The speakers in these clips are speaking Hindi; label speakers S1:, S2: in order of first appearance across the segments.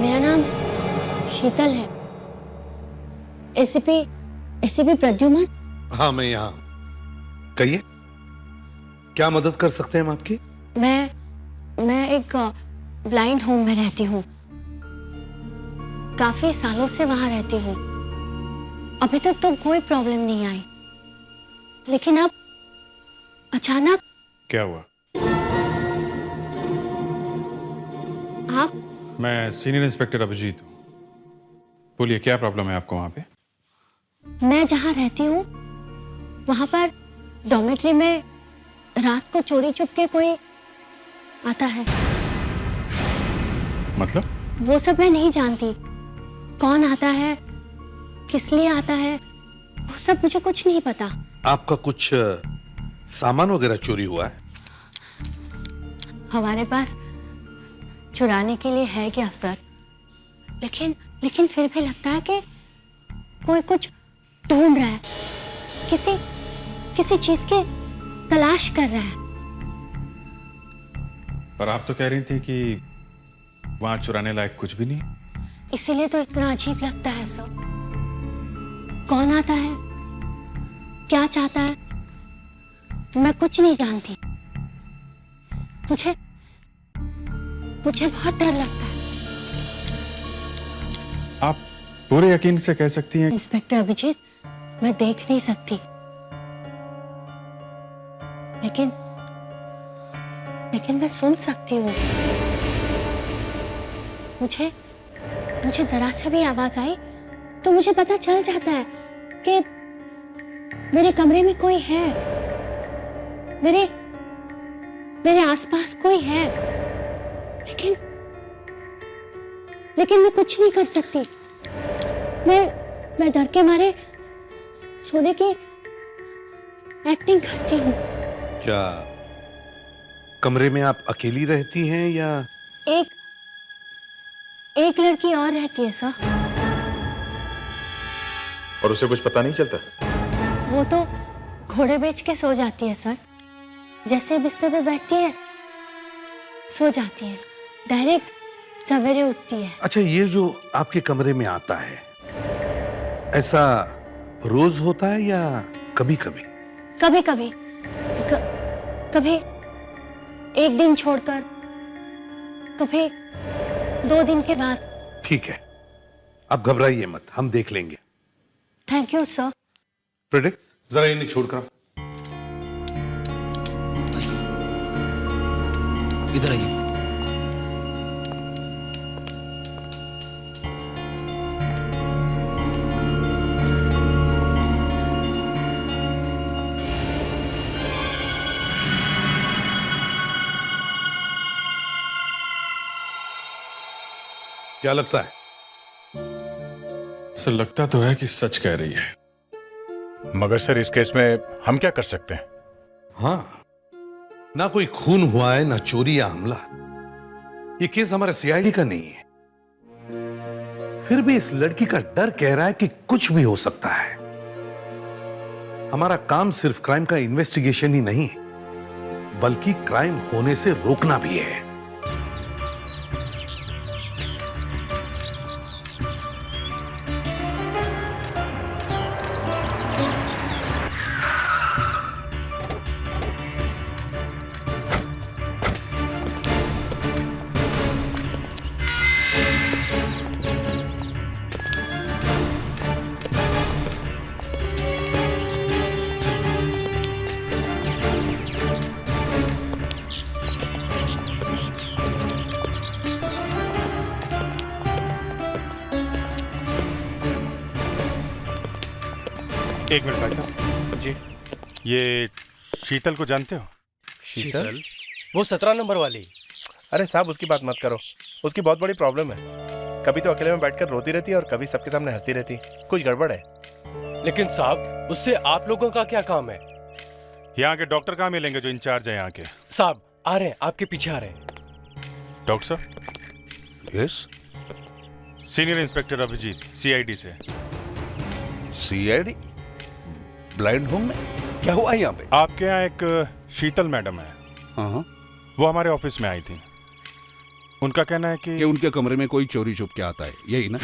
S1: मेरा नाम शीतल है। एसीपी प्रद्युमन।
S2: हाँ, मैं यहाँ। कहिए, क्या मदद कर सकते हैं हम आपकी?
S1: मैं एक ब्लाइंड होम में रहती हूँ। काफी सालों से वहां रहती हूँ। अभी तक तो कोई प्रॉब्लम नहीं आई, लेकिन अब अचानक।
S3: क्या हुआ?
S1: आप?
S3: मैं सीनियर इंस्पेक्टर अभिजीत हूँ। बोलिए, क्या प्रॉब्लम है आपको वहां पे?
S1: मैं जहाँ रहती हूँ वहां पर डॉर्मेट्री में रात को चोरी चुपके कोई आता है।
S3: मतलब?
S1: वो सब मैं नहीं जानती, कौन आता है, किस लिए आता है, वो सब मुझे कुछ नहीं पता।
S2: आपका कुछ सामान वगैरह चोरी हुआ है?
S1: हमारे पास चुराने के लिए है क्या सर? लेकिन फिर भी लगता है कि कोई कुछ ढूंढ रहा है, किसी चीज की तलाश कर रहा है।
S3: पर आप तो कह रही थी कि वहां चुराने लायक कुछ भी नहीं।
S1: इसीलिए तो इतना अजीब लगता है सब। कौन आता है, क्या चाहता है, मैं कुछ नहीं जानती। मुझे बहुत डर लगता है।
S3: आप पूरे यकीन से कह सकती हैं?
S1: इंस्पेक्टर अभिजीत, मैं देख नहीं सकती, लेकिन मैं सुन सकती हूँ। मुझे जरा से भी आवाज आई तो मुझे पता चल जाता है कि मेरे कमरे में कोई है, मेरे आसपास कोई है। लेकिन मैं कुछ नहीं कर सकती। मैं डर के मारे सोने की एक्टिंग करती हूँ।
S2: क्या कमरे में आप अकेली रहती हैं या?
S1: एक लड़की और रहती है सर।
S4: और उसे कुछ पता नहीं चलता?
S1: वो तो घोड़े बेच के सो जाती है सर। जैसे बिस्तर पे बैठती है सो जाती है, डायरेक्ट सवेरे उठती है।
S2: अच्छा, ये जो आपके कमरे में आता है, ऐसा रोज होता है या कभी कभी?
S1: कभी एक दिन छोड़कर, कभी 2 दिन के बाद।
S2: ठीक है, आप घबराइए मत, हम देख लेंगे।
S1: Thank you sir.
S2: प्रेडिक्ट, जरा इन्हें छोड़कर
S5: इधर आइए।
S2: क्या लगता है?
S3: सर, लगता तो है कि सच कह रही है।
S4: मगर सर, इस केस में हम क्या कर सकते हैं?
S2: हाँ, ना कोई खून हुआ है, ना चोरी या हमला। ये केस हमारे सीआईडी का नहीं है। फिर भी इस लड़की का डर कह रहा है कि कुछ भी हो सकता है। हमारा काम सिर्फ क्राइम का इन्वेस्टिगेशन ही नहीं, बल्कि क्राइम होने से रोकना भी है।
S6: एक मिनट भाई साहब जी, ये शीतल को जानते हो?
S7: शीतल? वो 17 नंबर वाली?
S4: अरे साहब, उसकी बात मत करो। उसकी बहुत बड़ी प्रॉब्लम है। कभी तो अकेले में बैठकर रोती रहती है और कभी सबके सामने हंसती रहती। कुछ गड़बड़ है।
S7: लेकिन साहब, उससे आप लोगों का क्या काम है?
S6: यहाँ के डॉक्टर कहाँ मिलेंगे जो इंचार्ज है यहाँ के?
S7: साहब आ रहे हैं, आपके पीछे आ रहे हैं।
S6: डॉक्टर साहब?
S8: Yes.
S6: Senior inspector Abhijeet, CID से।
S8: सीआईडी? ब्लाइंड होम में क्या हुआ यहाँ पे?
S6: आपके यहाँ एक शीतल मैडम है।
S8: हाँ।
S6: वो हमारे ऑफिस में आई थी। उनका कहना है कि
S8: उनके कमरे में कोई चोरी छुप के आता है, यही ना?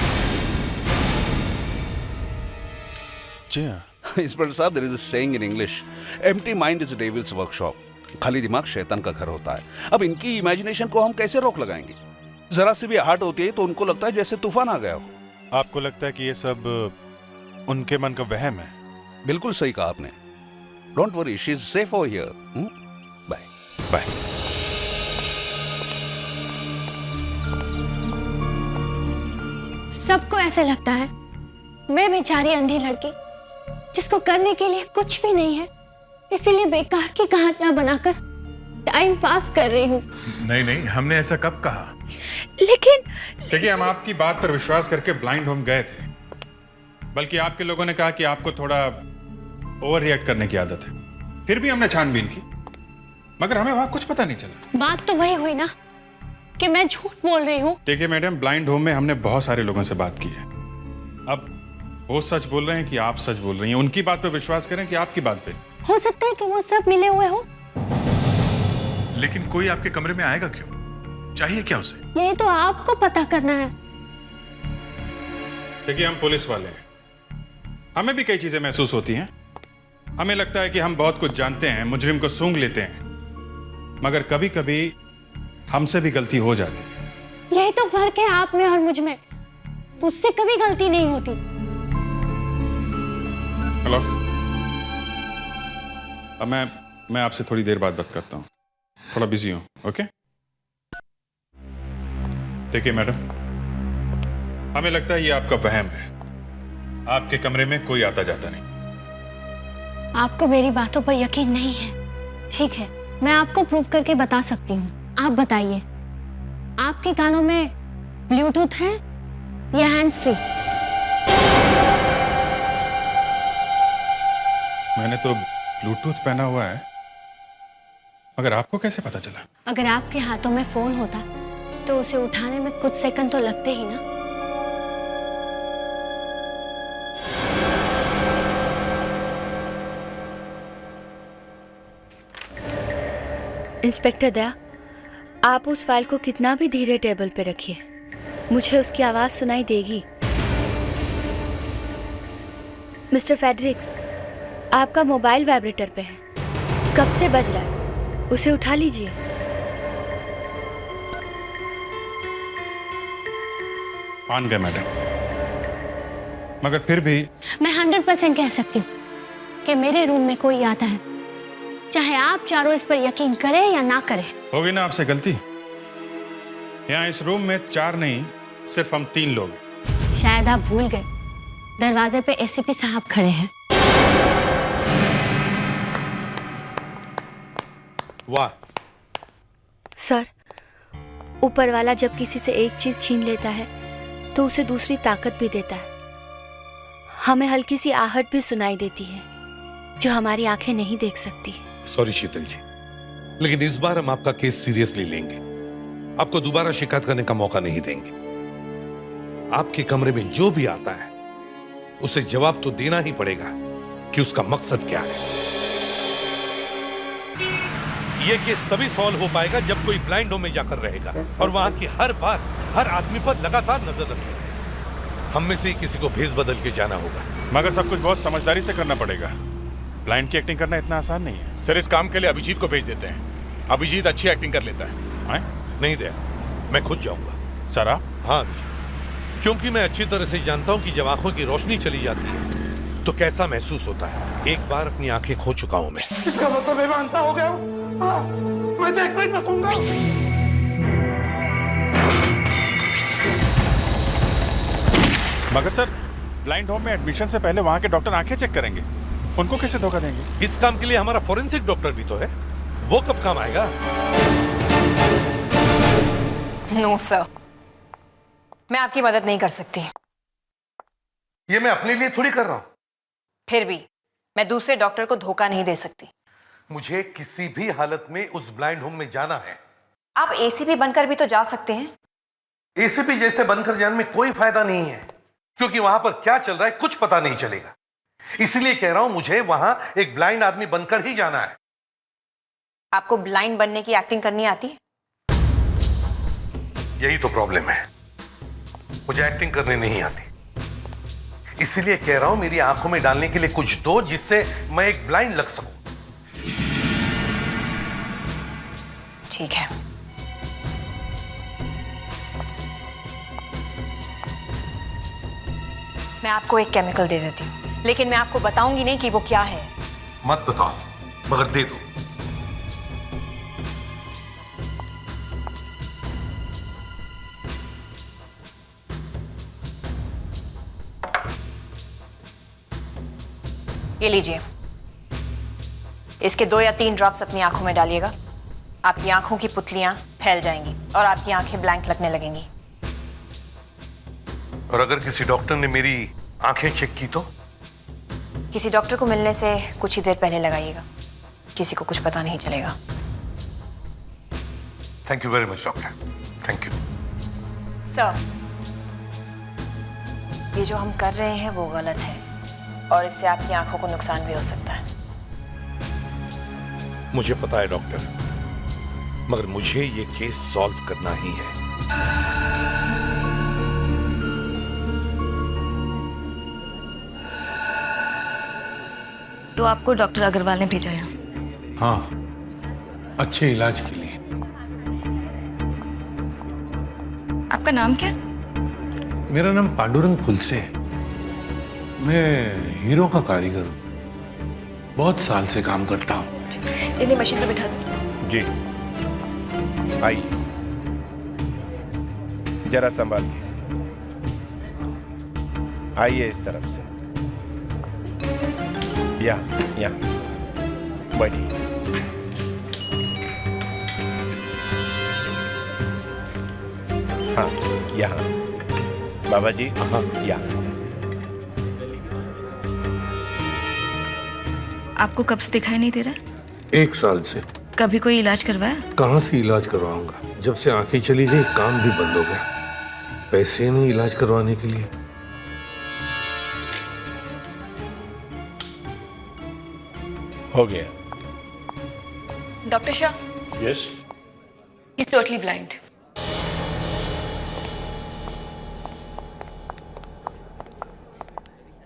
S6: जी हाँ।
S8: इंस्पेक्टर साहब, there is a saying in English, empty mind is devil's workshop. खाली दिमाग शैतान का घर होता है। अब इनकी इमेजिनेशन को हम कैसे रोक लगाएंगे? जरा सी भी आहट होती है तो उनको लगता है जैसे तूफान आ गया हो।
S6: आपको लगता है कि ये सब उनके मन का वहम है?
S8: बिल्कुल सही कहा आपने। Don't worry, she is safe over here. Bye
S6: bye.
S1: सबको ऐसे लगता है मैं बेचारी अंधी लड़की जिसको करने के लिए कुछ भी नहीं है, इसीलिए बेकार की कहानियां बनाकर टाइम पास कर रही हूँ।
S3: नहीं नहीं, हमने ऐसा कब कहा?
S1: लेकिन
S3: देखिए, हम आपकी बात पर विश्वास करके ब्लाइंड होम गए थे, बल्कि आपके लोगों ने कहा कि आपको थोड़ा ओवर रिएक्ट करने की आदत है। फिर भी हमने छानबीन की, मगर हमें वहां कुछ पता नहीं चला।
S1: बात तो वही हुई ना कि मैं झूठ बोल रही हूँ।
S3: देखिए मैडम, ब्लाइंड होम में हमने बहुत सारे लोगों से बात की है। अब वो सच बोल रहे हैं कि आप सच बोल रही हैं? उनकी बात पे विश्वास करें कि आपकी बात पे?
S1: हो सकता है कि वो सब मिले हुए हो।
S3: लेकिन कोई आपके कमरे में आएगा क्यों? चाहिए क्या उसे?
S1: ये तो आपको पता करना है।
S3: देखिए, हम पुलिस वाले हैं, हमें भी कई चीजें महसूस होती हैं। हमें लगता है कि हम बहुत कुछ जानते हैं, मुजरिम को सूंघ लेते हैं, मगर कभी कभी हमसे भी गलती हो जाती है।
S1: यही तो फर्क है आप में और मुझ में। मुझसे कभी गलती नहीं होती।
S3: हेलो, अब मैं आपसे थोड़ी देर बाद बात करता हूँ, थोड़ा बिजी हूँ। ओके? देखिए मैडम, हमें लगता है ये आपका वहम है। आपके कमरे में कोई आता जाता नहीं।
S1: आपको मेरी बातों पर यकीन नहीं है, ठीक है, मैं आपको प्रूव करके बता सकती हूँ। आप बताइए, आपके कानों में ब्लूटूथ है या हैंड्स फ्री?
S3: मैंने तो ब्लूटूथ पहना हुआ है, मगर आपको कैसे पता चला?
S1: अगर आपके हाथों में फोन होता तो उसे उठाने में कुछ सेकंड तो लगते ही ना।
S5: इंस्पेक्टर दया, आप उस फाइल को कितना भी धीरे टेबल पे रखिए, मुझे उसकी आवाज सुनाई देगी। मिस्टर फेडरिक्स, आपका मोबाइल वाइब्रेटर पे है, कब से बज रहा है, उसे उठा लीजिए।
S3: मान गए मैडम, मगर फिर भी
S1: मैं 100% कह सकती हूँ कि मेरे रूम में कोई आता है, चाहे आप चारों इस पर यकीन करें या ना करें।
S3: होगी ना आपसे गलती। यहाँ इस रूम में 4 नहीं, सिर्फ हम 3 लोग हैं।
S1: शायद आप भूल गए, दरवाजे पे एसीपी साहब खड़े हैं।
S2: वाह
S5: सर, ऊपर वाला जब किसी से एक चीज छीन लेता है तो उसे दूसरी ताकत भी देता है। हमें हल्की सी आहट भी सुनाई देती है जो हमारी आंखें नहीं देख सकती।
S2: सॉरी शीतल जी, लेकिन इस बार हम आपका केस सीरियसली लेंगे। आपको दोबारा शिकायत करने का मौका नहीं देंगे। आपके कमरे में जो भी आता है उसे जवाब तो देना ही पड़ेगा कि उसका मकसद क्या है। यह केस तभी सॉल्व हो पाएगा जब कोई ब्लाइंड होम में जाकर रहेगा और वहां की हर बात, हर आदमी पर लगातार नजर रखेगा। हम में से किसी को भेस बदल के जाना होगा।
S6: मगर सब कुछ बहुत समझदारी से करना पड़ेगा। ब्लाइंड की एक्टिंग करना इतना आसान नहीं है।
S4: सर, इस काम के लिए अभिजीत को भेज देते हैं। अभिजीत अच्छी एक्टिंग कर लेता है।
S2: नहीं दया, मैं खुद जाऊंगा।
S6: सर आप?
S2: हाँ, क्योंकि मैं अच्छी तरह से जानता हूं कि जब आंखों की रोशनी चली जाती है तो कैसा महसूस होता है। एक बार अपनी आंखें खो चुका हूं मैं।
S9: इसका मतलब मैं मानता हो गया हूं। मैं देख नहीं सकूंगा।
S6: मगर सर, ब्लाइंड होम में एडमिशन से पहले वहां के डॉक्टर आंखें चेक करेंगे, उनको कैसे धोखा देंगे?
S2: इस काम के लिए हमारा फोरेंसिक डॉक्टर भी तो है, वो कब काम आएगा?
S10: नो सर, मैं आपकी मदद नहीं कर सकती।
S2: ये मैं अपने लिए थोड़ी कर रहा हूं।
S10: फिर भी मैं दूसरे डॉक्टर को धोखा नहीं दे सकती।
S2: मुझे किसी भी हालत में उस ब्लाइंड होम में जाना है।
S10: आप एसीपी बनकर भी तो जा सकते हैं।
S2: एसीपी जैसे बनकर जाने में कोई फायदा नहीं है, क्योंकि वहां पर क्या चल रहा है कुछ पता नहीं चलेगा। इसलिए कह रहा हूं, मुझे वहां एक ब्लाइंड आदमी बनकर ही जाना है।
S10: आपको ब्लाइंड बनने की एक्टिंग करनी आती है?
S2: यही तो प्रॉब्लम है, मुझे एक्टिंग करने नहीं आती। इसीलिए कह रहा हूं मेरी आंखों में डालने के लिए कुछ दो जिससे मैं एक ब्लाइंड लग सकूं।
S10: ठीक है, मैं आपको एक केमिकल दे देती हूँ, लेकिन मैं आपको बताऊंगी नहीं कि वो क्या है।
S2: मत बताओ, मगर दे दो।
S10: ये लीजिए, इसके 2 या 3 ड्रॉप्स अपनी आंखों में डालिएगा। आपकी आंखों की पुतलियां फैल जाएंगी और आपकी आंखें ब्लैंक लगने लगेंगी।
S2: और अगर किसी डॉक्टर ने मेरी आंखें चेक की तो?
S10: किसी डॉक्टर को मिलने से कुछ ही देर पहले लगाइएगा, किसी को कुछ पता नहीं चलेगा।
S2: Thank you very much doctor, thank you.
S10: Sir, ये जो हम कर रहे हैं वो गलत है और इससे आपकी आंखों को नुकसान भी हो सकता है।
S2: मुझे पता है डॉक्टर, मगर मुझे ये केस सॉल्व करना ही है।
S10: तो आपको डॉक्टर अग्रवाल ने भेजा है?
S2: हाँ, अच्छे इलाज के लिए।
S10: आपका नाम क्या?
S2: मेरा नाम पांडुरंग फुलसे है। मैं हीरो का कारीगर हूँ, बहुत साल से काम करता हूँ।
S10: इन्हें मशीन पर बिठा दो।
S4: जी, आइए, जरा संभालिए। आइए इस तरफ से, यहाँ बैठिए। हाँ, यहाँ बाबा जी, हाँ यहाँ।
S10: आपको कब से दिखाई नहीं दे रहा?
S2: 1 साल से।
S10: कभी कोई इलाज करवाया?
S2: कहाँ से इलाज करवाऊंगा, जब से आंखें चली गई काम भी बंद हो गया। पैसे नहीं इलाज करवाने के लिए।
S4: हो गया।
S10: Doctor Shah,
S4: yes,
S10: is totally blind.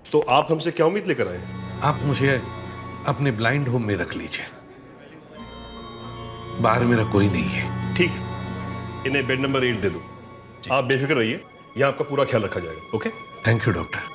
S11: तो आप हमसे क्या उम्मीद लेकर आए?
S2: आप मुझे अपने ब्लाइंड होम में रख लीजिए, बाहर मेरा कोई नहीं है।
S11: ठीक है, इन्हें बेड नंबर 8 दे दो। आप बेफिक्र रहिए, यहाँ आपका पूरा ख्याल रखा जाएगा। Okay,
S2: thank you doctor.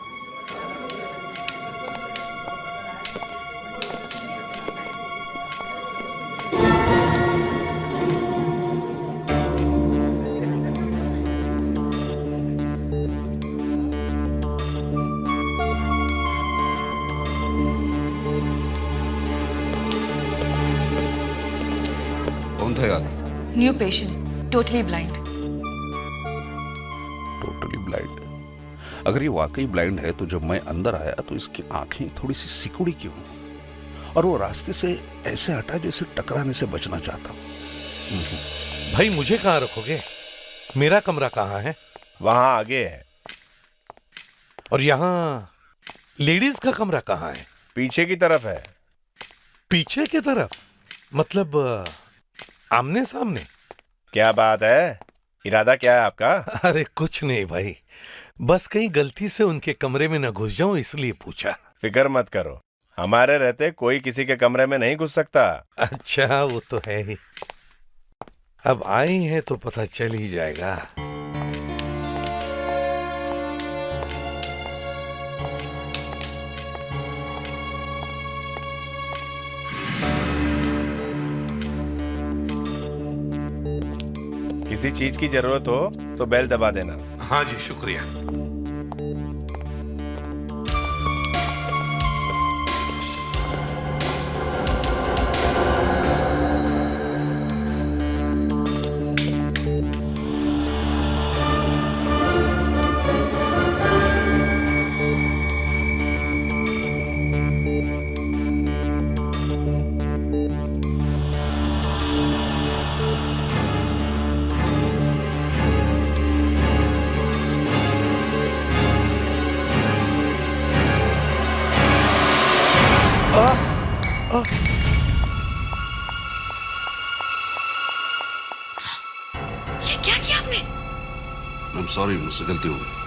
S10: New patient, totally blind.
S8: Totally blind? अगर ये वाकई ब्लाइंड है तो जब मैं अंदर आया तो इसकी आंखें थोड़ी सी सिकुड़ी क्यों, और वो रास्ते से ऐसे हटा जैसे टकराने से बचना चाहता हूं।
S2: भाई मुझे कहाँ रखोगे? मेरा कमरा कहाँ है?
S4: वहां आगे है।
S2: और यहाँ लेडीज का कमरा कहाँ है?
S4: पीछे की तरफ है।
S2: पीछे की तरफ? मतलब आमने सामने?
S4: क्या बात है, इरादा क्या है आपका?
S2: अरे कुछ नहीं भाई, बस कहीं गलती से उनके कमरे में न घुस जाऊं इसलिए पूछा।
S4: फिक्र मत करो, हमारे रहते कोई किसी के कमरे में नहीं घुस सकता।
S2: अच्छा, वो तो है ही। अब आई हैं तो पता चल ही जाएगा।
S4: किसी चीज की जरूरत हो तो बेल दबा देना।
S2: हाँ जी, शुक्रिया।
S10: ये क्या किया आपने?
S8: आई एम सॉरी, मुझसे गलती हो गई।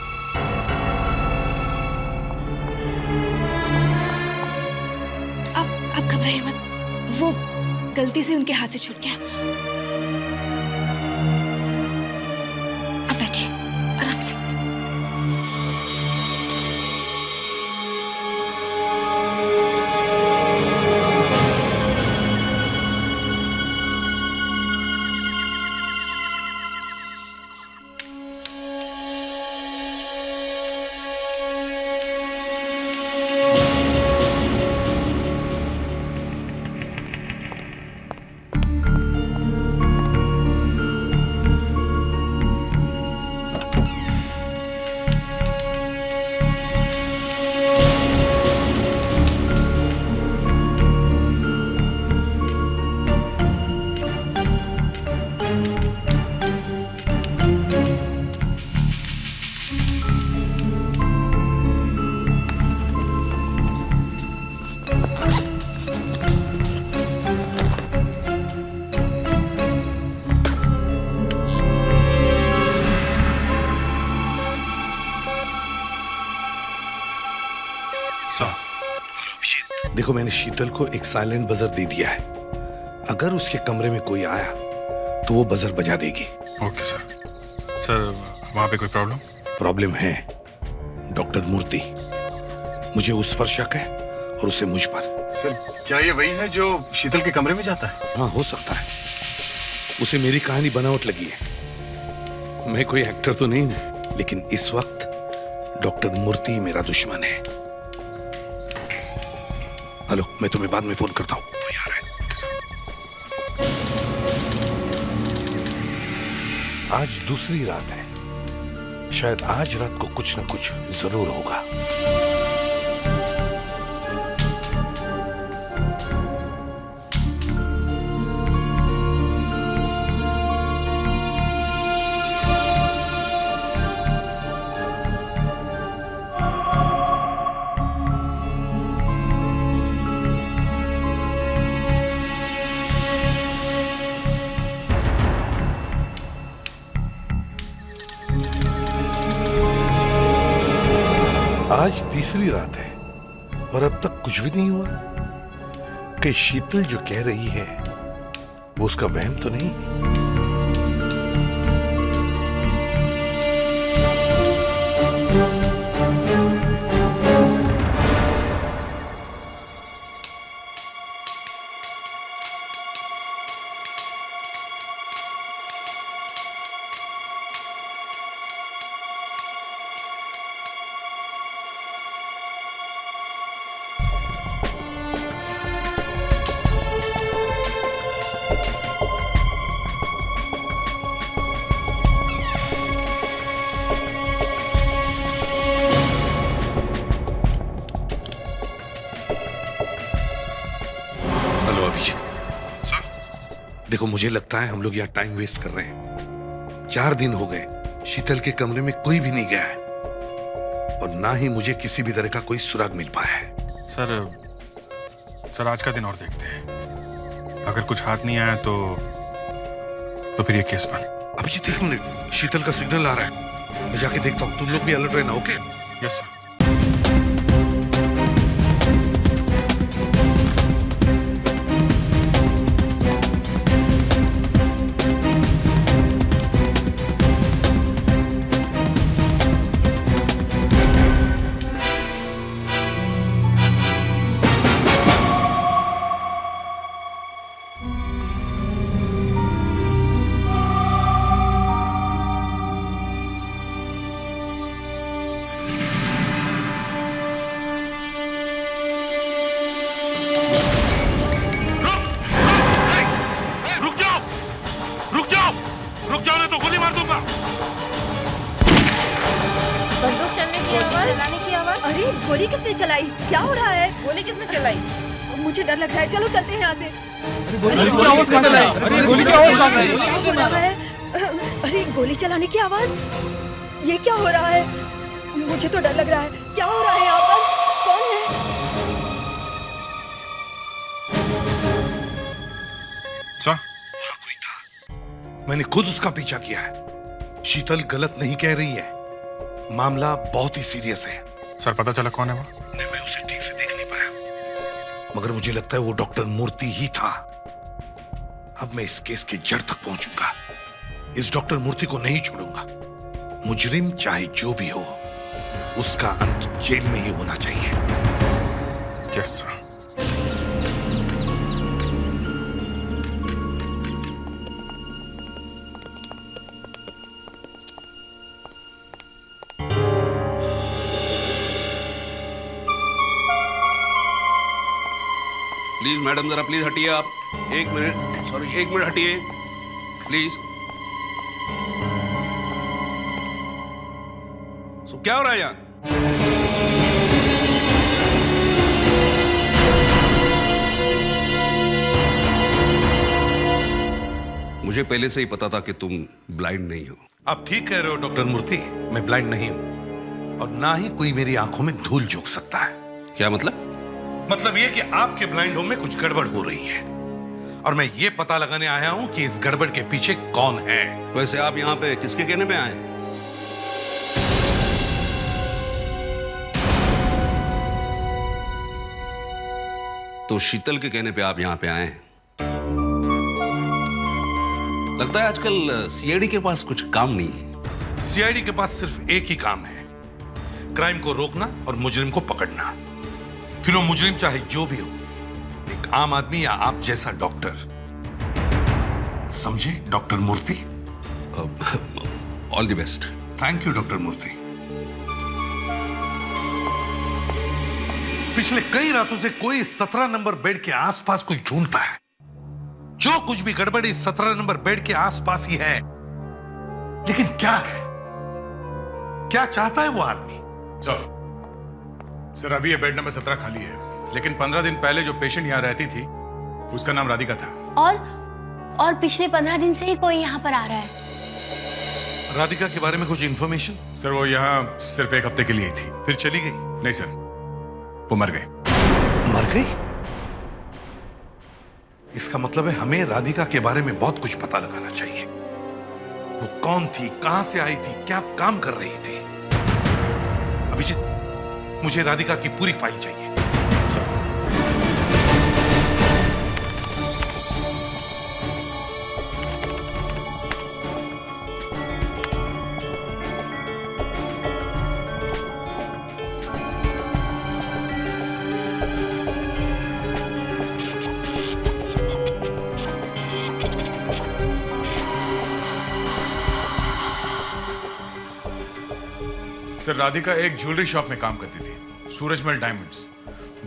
S12: आप घबराइए मत, वो गलती से उनके हाथ से छूट गया। आप बैठिए आराम से।
S2: देखो, मैंने शीतल को एक साइलेंट बजर दे दिया है। अगर उसके कमरे में कोई आया तो वो बजर बजा देगी।
S3: Okay sir. सर वहां पे कोई
S2: प्रॉब्लम है डॉक्टर मूर्ति। मुझे उस पर शक है और उसे मुझ पर।
S13: सर क्या ये वही है जो शीतल के कमरे में जाता है?
S2: हाँ, हो सकता है। उसे मेरी कहानी बनावट लगी है। मैं कोई एक्टर तो नहीं हूं, लेकिन इस वक्त डॉक्टर मूर्ति मेरा दुश्मन है। हेलो, मैं तुम्हें बाद में फोन करता हूं। कोई आ रहा है। आज दूसरी रात है। शायद आज रात को कुछ न कुछ जरूर होगा। आज तीसरी रात है और अब तक कुछ भी नहीं हुआ। कि शीतल जो कह रही है वो उसका वहम तो नहीं? देखो, मुझे लगता है हम लोग यहाँ टाइम वेस्ट कर रहे हैं। 4 दिन हो गए शीतल के कमरे में कोई भी नहीं गया है और ना ही मुझे किसी भी तरह का कोई सुराग मिल पाया है।
S3: सर आज का दिन और देखते हैं। अगर कुछ हाथ नहीं आया तो फिर ये केस बंद।
S2: अभिजीत, 1 मिनट, शीतल का सिग्नल आ रहा है। मैं जाके देखता हूँ। तुम लोग भी अलर्ट रहना। ओके?
S3: Yes sir.
S12: अरे गोली किसने चलाई? क्या हो रहा है? गोली किसने चलाई? मुझे डर लग रहा है। चलो चलते हैं यहाँ से। अरे गोली चलाने की आवाज, ये क्या हो रहा है? मुझे तो डर लग रहा है। क्या हो रहा है यहाँ पर? कौन है?
S2: हाँ, कोई था। मैंने खुद उसका पीछा किया है शीतल गलत नहीं कह रही है, मामला बहुत ही सीरियस है।
S3: सर पता चला कौन है वो?
S2: मैं उसे ठीक से देख नहीं पाया, मगर मुझे लगता है वो डॉक्टर मूर्ति ही था। अब मैं इस केस की जड़ तक पहुंचूंगा, इस डॉक्टर मूर्ति को नहीं छोड़ूंगा। मुजरिम चाहे जो भी हो, उसका अंत जेल में ही होना चाहिए।
S3: Yes sir.
S8: प्लीज मैडम जरा प्लीज हटिए आप। एक मिनट, सॉरी, एक मिनट हटिए प्लीज। क्या हो रहा है यहाँ? मुझे पहले से ही पता था कि तुम ब्लाइंड नहीं हो।
S2: आप ठीक कह रहे हो डॉक्टर मूर्ति, मैं ब्लाइंड नहीं हूं और ना ही कोई मेरी आंखों में धूल झोंक सकता है।
S8: क्या मतलब?
S2: मतलब ये कि आपके ब्लाइंड होने में कुछ गड़बड़ हो रही है और मैं ये पता लगाने आया हूं कि इस गड़बड़ के पीछे कौन है।
S8: वैसे आप यहाँ पे किसके कहने में आए हैं? तो शीतल के कहने पे आप यहाँ पे आए हैं। लगता है आजकल सीआईडी के पास कुछ काम नहीं है।
S2: सीआईडी के पास सिर्फ एक ही काम है, क्राइम को रोकना और मुजरिम को पकड़ना। फिर वो मुजरिम चाहे जो भी हो, एक आम आदमी या आप जैसा डॉक्टर। समझे doctor Murthy?
S8: All the best.
S2: Thank you doctor Murthy. पिछले कई रातों से कोई 17 नंबर बेड के आसपास कुछ ढूंढता है। जो कुछ भी गड़बड़ इस 17 नंबर बेड के आसपास ही है, लेकिन क्या है, क्या चाहता है वो आदमी?
S3: सर अभी ये बेड नंबर 17 खाली है, लेकिन 15 दिन पहले जो पेशेंट यहाँ रहती थी उसका नाम राधिका था।
S1: और पिछले 15 दिन से ही कोई यहाँ पर आ रहा है।
S2: राधिका के बारे में कुछ इंफॉर्मेशन?
S3: सर वो यहाँ सिर्फ एक हफ्ते के लिए ही थी,
S2: फिर चली गई?
S3: नहीं सर, वो मर गई।
S2: मर गई? इसका मतलब है हमें राधिका के बारे में बहुत कुछ पता लगाना चाहिए। वो कौन थी, कहां से आई थी, क्या काम कर रही थी? अभिजीत, मुझे राधिका की पूरी फाइल चाहिए।
S3: सर राधिका एक ज्वेलरी शॉप में काम करती थी, सूरजमल डायमंड्स।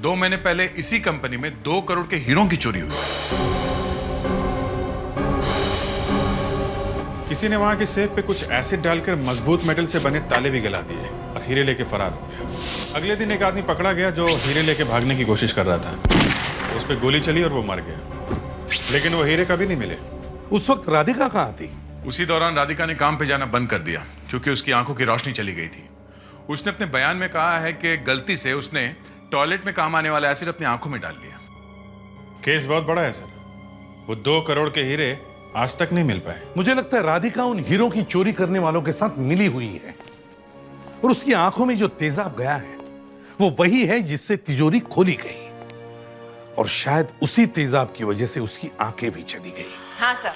S3: 2 महीने पहले इसी कंपनी में 2 करोड़ के हीरों की चोरी हुई। किसी ने वहां के सेफ पे कुछ एसिड डालकर मजबूत मेटल से बने ताले भी गला दिए और हीरे लेके फरार हो गया। अगले दिन एक आदमी पकड़ा गया जो हीरे लेके भागने की कोशिश कर रहा था। उस पर गोली चली और वो मर गया, लेकिन वो हीरे कभी नहीं मिले।
S2: उस वक्त राधिका कहां थी?
S3: उसी दौरान राधिका ने काम पे जाना बंद कर दिया क्योंकि उसकी आंखों की रोशनी चली गई थी। उसने अपने बयान में कहा है कि गलती से उसने टॉयलेट में काम आने वाला एसिड अपनी आंखों में डाल लिया। केस बहुत बड़ा है सर, वो 2 करोड़ के हीरे आज तक नहीं मिल पाए।
S2: मुझे लगता है राधिका उन हीरों की चोरी करने वालों के साथ मिली हुई है और उसकी आंखों में जो तेजाब गया है वो वही है जिससे तिजोरी खोली गई और शायद उसी तेजाब की वजह से उसकी आंखें भी चली गई।
S10: हाँ सर,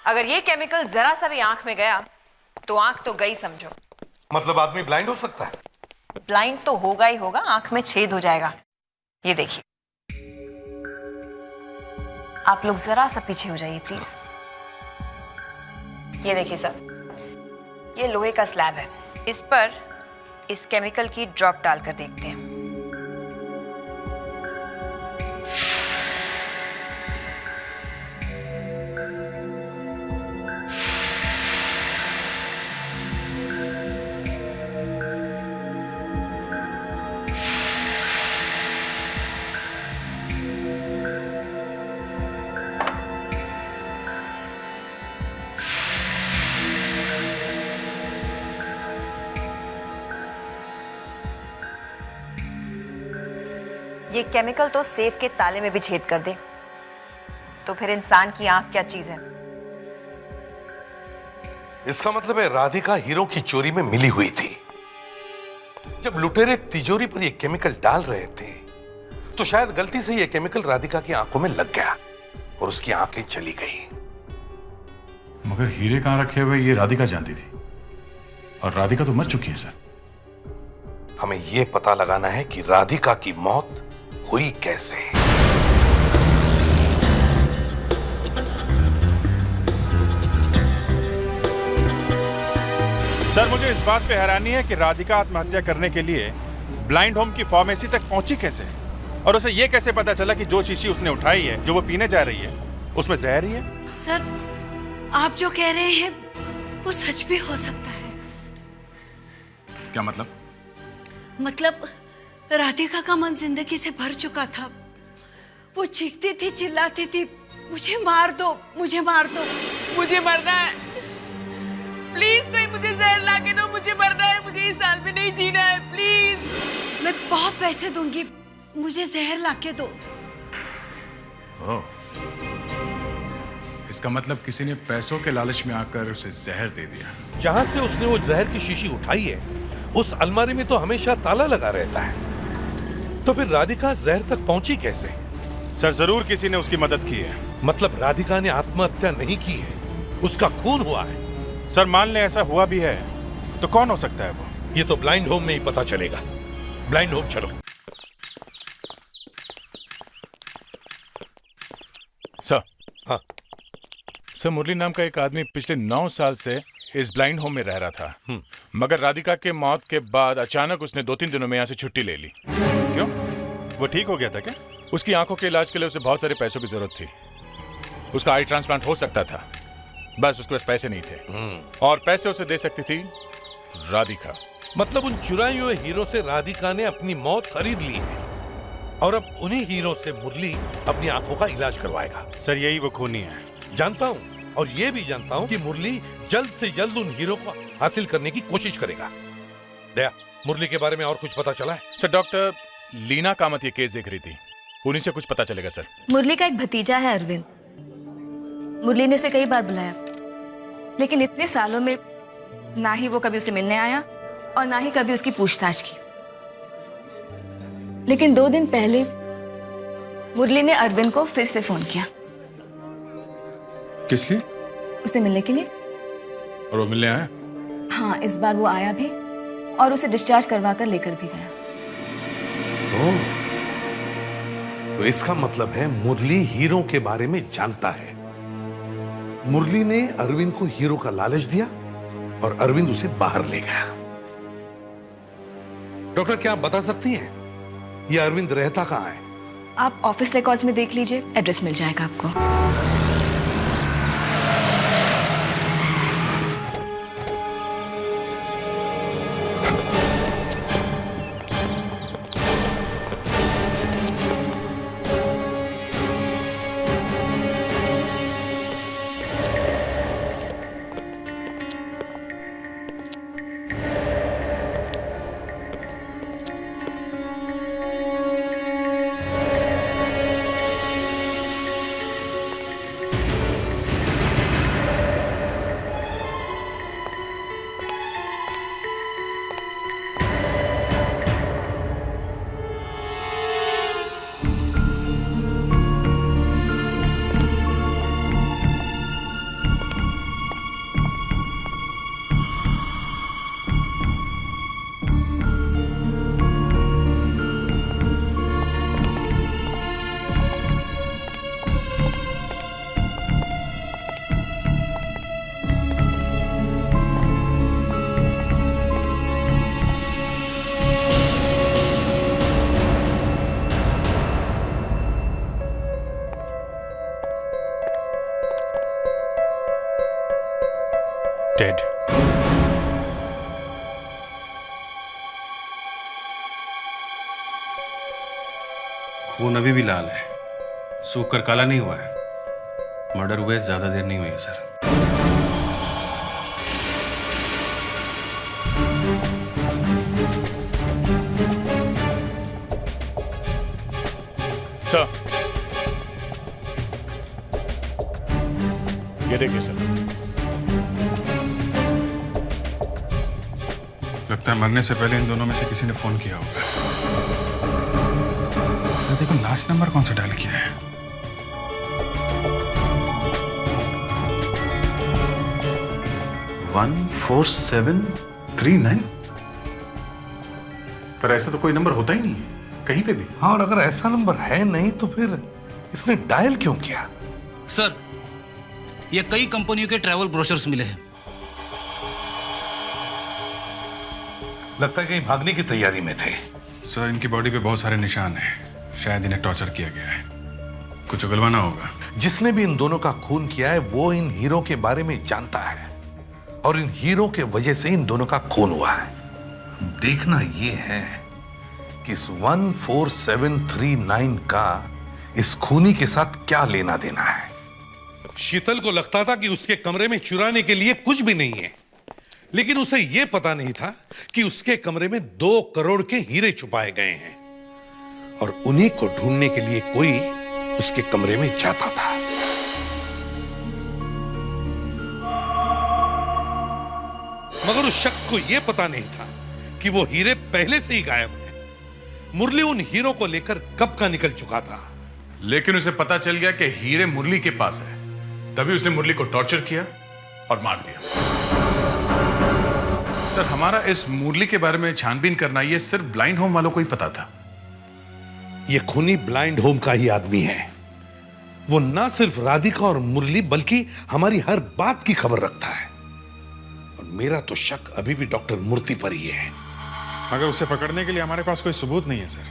S10: अगर ये केमिकल जरा सा भी आंख में गया तो आंख तो गई समझो।
S2: मतलब आदमी ब्लाइंड हो सकता है?
S10: ब्लाइंड तो होगा ही होगा, आंख में छेद हो जाएगा। ये देखिए, आप लोग जरा सा पीछे हो जाइए प्लीज। ये देखिए सर, ये लोहे का स्लैब है, इस पर इस केमिकल की ड्रॉप डालकर देखते हैं। ये केमिकल तो सेफ के ताले में भी छेद कर दे, तो फिर इंसान की आंख क्या चीज है?
S2: इसका मतलब है राधिका हीरो की चोरी में मिली हुई थी। जब लुटेरे तिजोरी पर ये केमिकल डाल रहे थे तो शायद गलती से ये केमिकल राधिका की आंखों में लग गया और उसकी आंखें चली गई।
S3: मगर हीरे कहां रखे हुए ये राधिका जानती थी, और राधिका तो मर चुकी है सर।
S2: हमें यह पता लगाना है कि राधिका की मौत हुई कैसे।
S6: सर, मुझे इस बात पे हैरानी है कि राधिका आत्महत्या करने के लिए ब्लाइंड होम की फार्मेसी तक पहुंची कैसे, और उसे ये कैसे पता चला कि जो शीशी उसने उठाई है, जो वो पीने जा रही है, उसमें जहर ही है।
S14: सर, आप जो कह रहे हैं वो सच भी हो सकता है।
S3: क्या मतलब?
S14: मतलब राधिका का मन जिंदगी से भर चुका था। वो चीखती थी, चिल्लाती थी, मुझे मार दो, मुझे मार दो, मुझे मरना है, प्लीज कोई मुझे जहर ला के दो, मुझे मरना है, मुझे इस साल में नहीं जीना है, प्लीज, मैं बहुत पैसे दूंगी, मुझे जहर ला के दो।
S3: ओह, इसका मतलब किसी ने पैसों के लालच में आकर उसे जहर दे दिया।
S2: जहां से उसने वो जहर की शीशी उठाई है उस अलमारी में तो हमेशा ताला लगा रहता है, तो फिर राधिका जहर तक पहुंची कैसे?
S6: सर, जरूर किसी ने उसकी मदद की है।
S2: मतलब राधिका ने आत्महत्या नहीं की है, उसका खून हुआ है।
S6: सर, मान ले ऐसा हुआ भी है तो कौन हो सकता है वो?
S2: ये तो ब्लाइंड होम में ही पता चलेगा। ब्लाइंड होम चलो।
S6: सर।
S2: हाँ
S6: सर, मुरली नाम का एक आदमी पिछले 9 साल से इस ब्लाइंड होम में रह रहा था, मगर राधिका के मौत के बाद अचानक उसने 2-3 दिनों में यहाँ से छुट्टी ले ली। क्यों? वो ठीक हो गया था क्या? उसकी आंखों के इलाज के लिए उसे बहुत सारे पैसों की जरूरत थी। उसका आई ट्रांसप्लांट हो सकता था, बस उसके पास पैसे नहीं थे, और पैसे उसे दे सकती थी राधिका।
S2: मतलब उन चुराए हुए हीरो से राधिका ने अपनी मौत खरीद ली है, और अब उन्हीं हीरो से मुरली अपनी आंखों का इलाज करवाएगा।
S6: सर, यही वो खूनी है।
S2: जानता हूं, और ये भी जानता हूं कि मुरली जल्द से जल्द उन हीरो को हासिल करने की कोशिश करेगा। दया, मुरली के बारे में और कुछ पता चला है?
S6: सर, डॉक्टर लीना कामत ये केस देख रही थी, उन्हीं से कुछ पता चलेगा सर।
S15: मुरली का एक भतीजा है अरविंद। मुरली ने उसे कई बार बुलाया, लेकिन इतने सालों में ना ही वो कभी उसे मिलने आया और ना ही कभी उसकी पूछताछ की। लेकिन 2 दिन पहले मुरली ने अरविंद को फिर से फोन किया।
S3: किस लिए?
S15: उसे मिलने के लिए।
S3: और वो मिलने आया?
S15: हाँ, इस बार वो आया भी और उसे डिस्चार्ज करवा कर लेकर भी गया।
S2: तो इसका मतलब है मुरली हीरो के बारे में जानता है। मुरली ने अरविंद को हीरो का लालच दिया और अरविंद उसे बाहर ले गया। डॉक्टर, क्या आप बता सकती हैं ये अरविंद रहता कहां है?
S15: आप ऑफिस रिकॉर्ड्स में देख लीजिए, एड्रेस मिल जाएगा आपको।
S6: Dead.
S16: खून अभी भी लाल है, सूख कर काला नहीं हुआ है। मर्डर हुए ज्यादा देर नहीं हुई है सर।
S6: सर, ये देखिए सर।
S3: लगता है मरने से पहले इन दोनों में से किसी ने फोन किया होगा। देखो लास्ट नंबर कौन सा डायल किया है।
S13: वन 4739।
S3: पर ऐसा तो कोई नंबर होता ही नहीं है कहीं पे भी।
S2: हाँ, और अगर ऐसा नंबर है नहीं तो फिर इसने डायल क्यों किया?
S17: सर, ये कई कंपनियों के ट्रैवल ब्रोशर्स मिले हैं।
S2: लगता है कहीं भागने की तैयारी में थे।
S3: सर, इनकी बॉडी पे बहुत सारे निशान हैं। शायद इन्हें टॉर्चर किया गया है। कुछ उगलवाना होगा।
S2: जिसने भी इन दोनों का खून किया है वो इन हीरो के बारे में जानता है और इन हीरो के वजह से इन दोनों का खून हुआ है। देखना ये है कि इस 14739 का इस खूनी के साथ क्या लेना देना है। शीतल को लगता था कि उसके कमरे में चुराने के लिए कुछ भी नहीं है, लेकिन उसे यह पता नहीं था कि उसके कमरे में 2 करोड़ के हीरे छुपाए गए हैं और उन्हीं को ढूंढने के लिए कोई उसके कमरे में जाता था। मगर उस शख्स को यह पता नहीं था कि वो हीरे पहले से ही गायब हैं। मुरली उन हीरो को लेकर कब का निकल चुका था,
S6: लेकिन उसे पता चल गया कि हीरे मुरली के पास है। तभी उसने मुरली को टॉर्चर किया और मार दिया। सर, हमारा इस मुरली के बारे में छानबीन करना ये सिर्फ ब्लाइंड होम वालों को ही पता था।
S2: ये खूनी ब्लाइंड होम का ही आदमी है। वो ना सिर्फ राधिका और मुरली बल्कि हमारी हर बात की खबर रखता है और मेरा तो शक अभी भी डॉक्टर मूर्ति पर ही है।
S3: मगर उसे पकड़ने के लिए हमारे पास कोई सबूत नहीं है सर।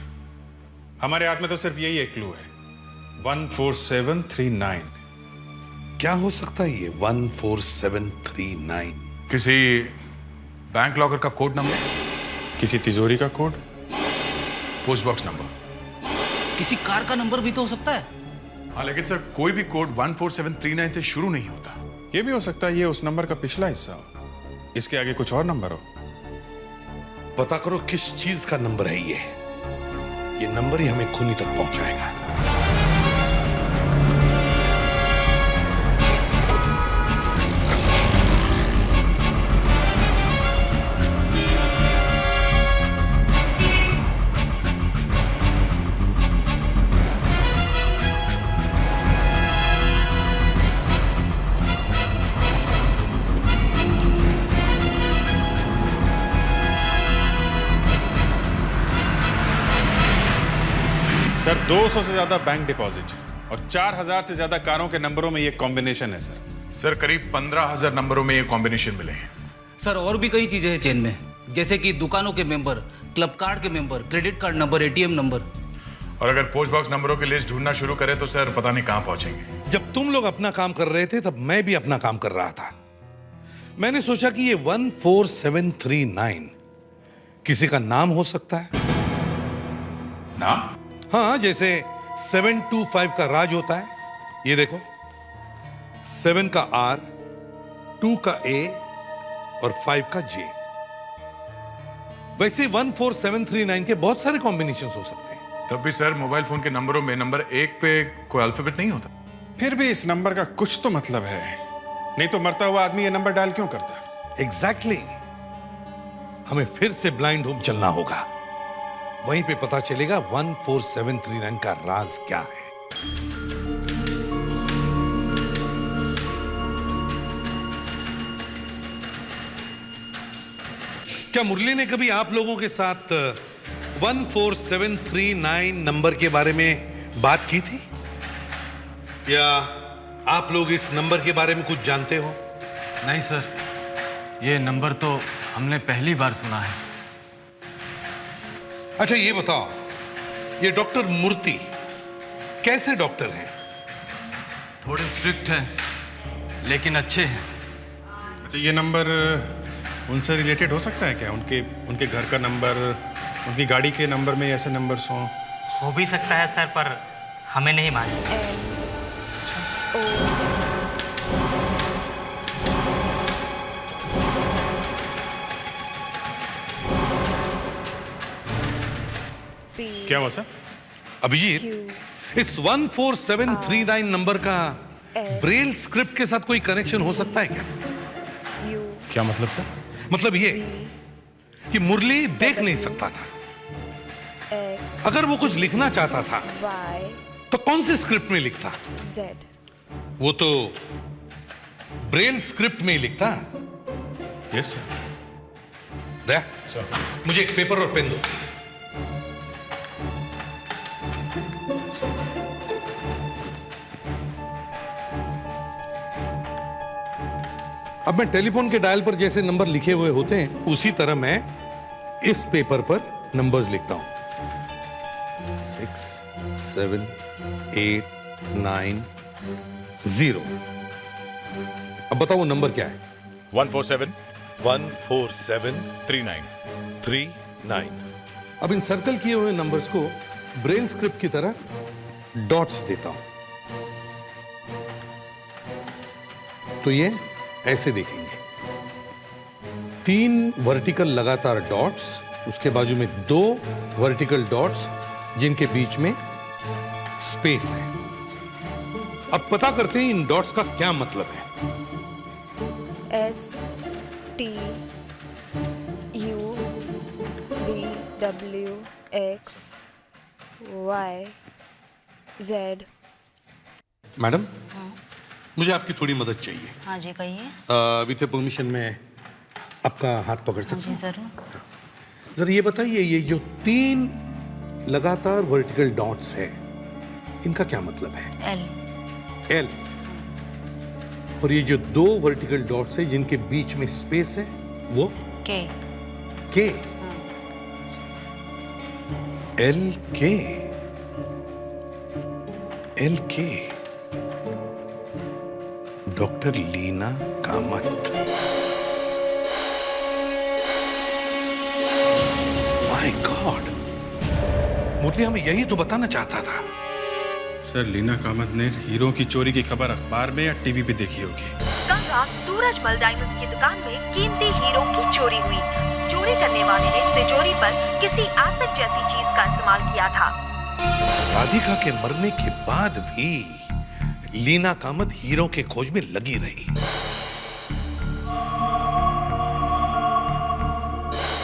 S3: हमारे हाथ में तो सिर्फ यही एक क्लू है, 14739।
S2: क्या हो सकता है ये 14739?
S6: किसी बैंक लॉकर का कोड नंबर,
S3: किसी तिजोरी का कोड,
S6: पोस्ट बॉक्स नंबर,
S17: किसी कार का नंबर भी तो हो सकता है।
S6: हाँ, लेकिन सर कोई भी कोड 14739 से शुरू नहीं होता।
S3: ये भी हो सकता है ये उस नंबर का पिछला हिस्सा हो, इसके आगे कुछ और नंबर हो।
S2: पता करो किस चीज का नंबर है ये नंबर ही हमें खूनी तक पहुंचाएगा।
S3: सर, 200 से ज्यादा बैंक डिपॉजिट और 4000 से ज्यादा कारों के नंबरों में ये कॉम्बिनेशन है सर।
S6: सर, करीब 15,000 नंबरों में ये कॉम्बिनेशन मिले हैं।
S17: सर, और भी कई चीजें हैं चेन में, जैसे कि दुकानों के मेंबर, क्लब कार्ड के member, credit card number, ATM number.
S6: और अगर पोस्ट बॉक्स नंबरों की लिस्ट ढूंढना शुरू करें तो सर पता नहीं कहां पहुंचेंगे।
S2: जब तुम लोग अपना काम कर रहे थे तब मैं भी अपना काम कर रहा था। मैंने सोचा कि ये 14739 किसी का नाम हो सकता है।
S6: नाम?
S2: हाँ, जैसे 725 का राज होता है। ये देखो, 7 का R, 2 का A और 5 का J। वैसे 14739 के बहुत सारे कॉम्बिनेशन हो सकते हैं।
S6: तब भी सर मोबाइल फोन के नंबरों में नंबर 1 पे कोई अल्फाबेट नहीं होता।
S3: फिर भी इस नंबर का कुछ तो मतलब है, नहीं तो मरता हुआ आदमी ये नंबर डायल क्यों करता?
S2: एग्जैक्टली। हमें फिर से ब्लाइंड होम चलना होगा, वहीं पे पता चलेगा 14739 का राज क्या है। क्या मुरली ने कभी आप लोगों के साथ 14739 नंबर के बारे में बात की थी, या आप लोग इस नंबर के बारे में कुछ जानते हो?
S18: नहीं सर, ये नंबर तो हमने पहली बार सुना है।
S2: अच्छा ये बताओ, ये डॉक्टर मूर्ति कैसे डॉक्टर हैं?
S18: थोड़े स्ट्रिक्ट हैं लेकिन अच्छे हैं।
S3: अच्छा, ये नंबर उनसे रिलेटेड हो सकता है क्या? उनके घर का नंबर, उनकी गाड़ी के नंबर में ऐसे नंबर्स हों?
S19: हो भी सकता है सर, पर हमें नहीं मालूम।
S3: क्या हुआ सर?
S2: अभिजीत, इस 14739 नंबर का ब्रेल स्क्रिप्ट के साथ कोई कनेक्शन हो सकता है क्या?
S3: क्या मतलब सर?
S2: मतलब ये कि मुरली देख नहीं सकता था। अगर वो कुछ लिखना चाहता था तो कौन सी स्क्रिप्ट में लिखता? वो तो ब्रेल स्क्रिप्ट में ही लिखता।
S3: Yes sir.
S2: दया, मुझे एक पेपर और पेन दो। अब मैं टेलीफोन के डायल पर जैसे नंबर लिखे हुए होते हैं उसी तरह मैं इस पेपर पर नंबर्स लिखता हूं। 6, 7, 8, 9, 0। अब बताओ वो नंबर क्या है?
S6: 147
S2: 39। अब इन सर्कल किए हुए नंबर्स को ब्रेल स्क्रिप्ट की तरह डॉट्स देता हूं। तो ये ऐसे देखेंगे, 3 वर्टिकल लगातार डॉट्स, उसके बाजू में 2 वर्टिकल डॉट्स जिनके बीच में स्पेस है। अब पता करते हैं इन डॉट्स का क्या मतलब है।
S5: STUVWXYZ।
S2: मैडम, मुझे आपकी थोड़ी मदद चाहिए।
S10: हाँ जी, कहिए।
S2: विथ परमिशन में आपका हाथ पकड़ सकता हूँ?
S10: जरूर।
S2: जरा ये बताइए, ये जो 3 लगातार वर्टिकल डॉट्स है इनका क्या मतलब है? एल। और ये जो 2 वर्टिकल डॉट्स है जिनके बीच में स्पेस है वो? के। एल के। Doctor Leena Kamat. My god, Murali हमें यही तो बताना चाहता था।
S3: सर, लीना कामत ने हीरो की चोरी की खबर अखबार में या टीवी पे देखी होगी।
S15: कल रात सूरजमल डायमंड्स की दुकान में कीमती हीरो की चोरी हुई। चोरी करने वाले ने तिजोरी पर किसी एसिड जैसी चीज का इस्तेमाल किया था।
S2: राधिका के मरने के बाद भी लीना कामत हीरो के खोज में लगी रही,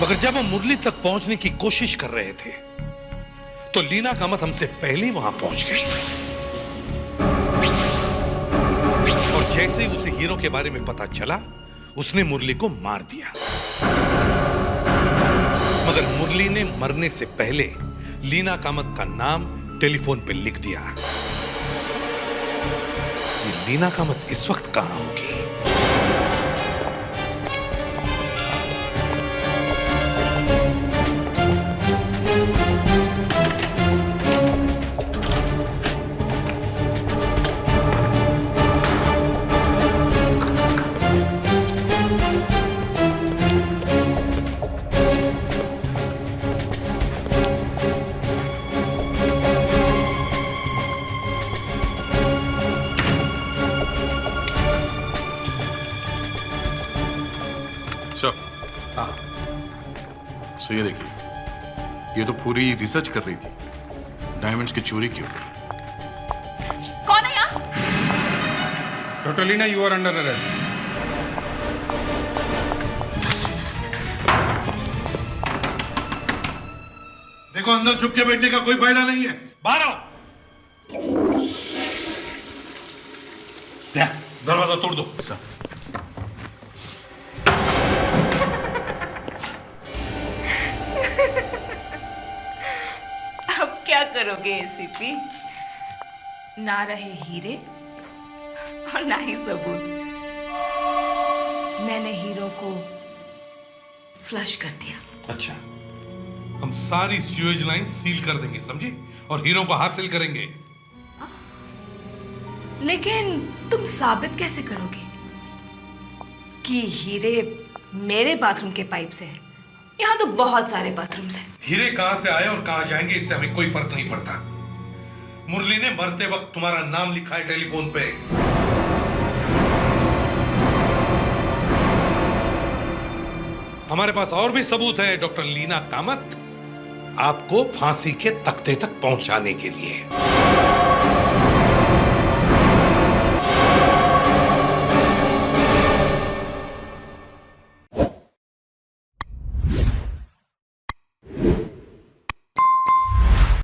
S2: मगर जब हम मुरली तक पहुंचने की कोशिश कर रहे थे तो लीना कामत हमसे पहले ही वहां पहुंच गई और जैसे ही उसे हीरो के बारे में पता चला उसने मुरली को मार दिया। मगर मुरली ने मरने से पहले लीना कामत का नाम टेलीफोन पे लिख दिया। लीना कामत इस वक्त कहां होगी?
S13: सो ये देखिए, ये तो पूरी रिसर्च कर रही थी डायमंड्स की चोरी की ऊपर।
S15: कौन है यहाँ?
S3: Doctor Leena, you are under arrest.
S2: देखो, अंदर छुप के बैठने का कोई फायदा नहीं है, बाहर आओ। दरवाजा तोड़ दो।
S15: अब क्या करोगे एसीपी? ना रहे हीरे और ना ही सबूत। मैंने हीरो को फ्लश कर दिया।
S2: अच्छा, हम सारी स्यूएज लाइन सील कर देंगे, समझे? और हीरो को हासिल करेंगे।
S15: लेकिन तुम साबित कैसे करोगे कि हीरे मेरे बाथरूम के पाइप से हैं? यहाँ तो बहुत सारे बाथरूम्स हैं।
S2: हीरे कहां से आए और कहां जाएंगे इससे हमें कोई फर्क नहीं पड़ता। मुरली ने मरते वक्त तुम्हारा नाम लिखा है टेलीफोन पे। हमारे पास और भी सबूत है डॉक्टर लीना कामत, आपको फांसी के तख्ते तक पहुंचाने के लिए।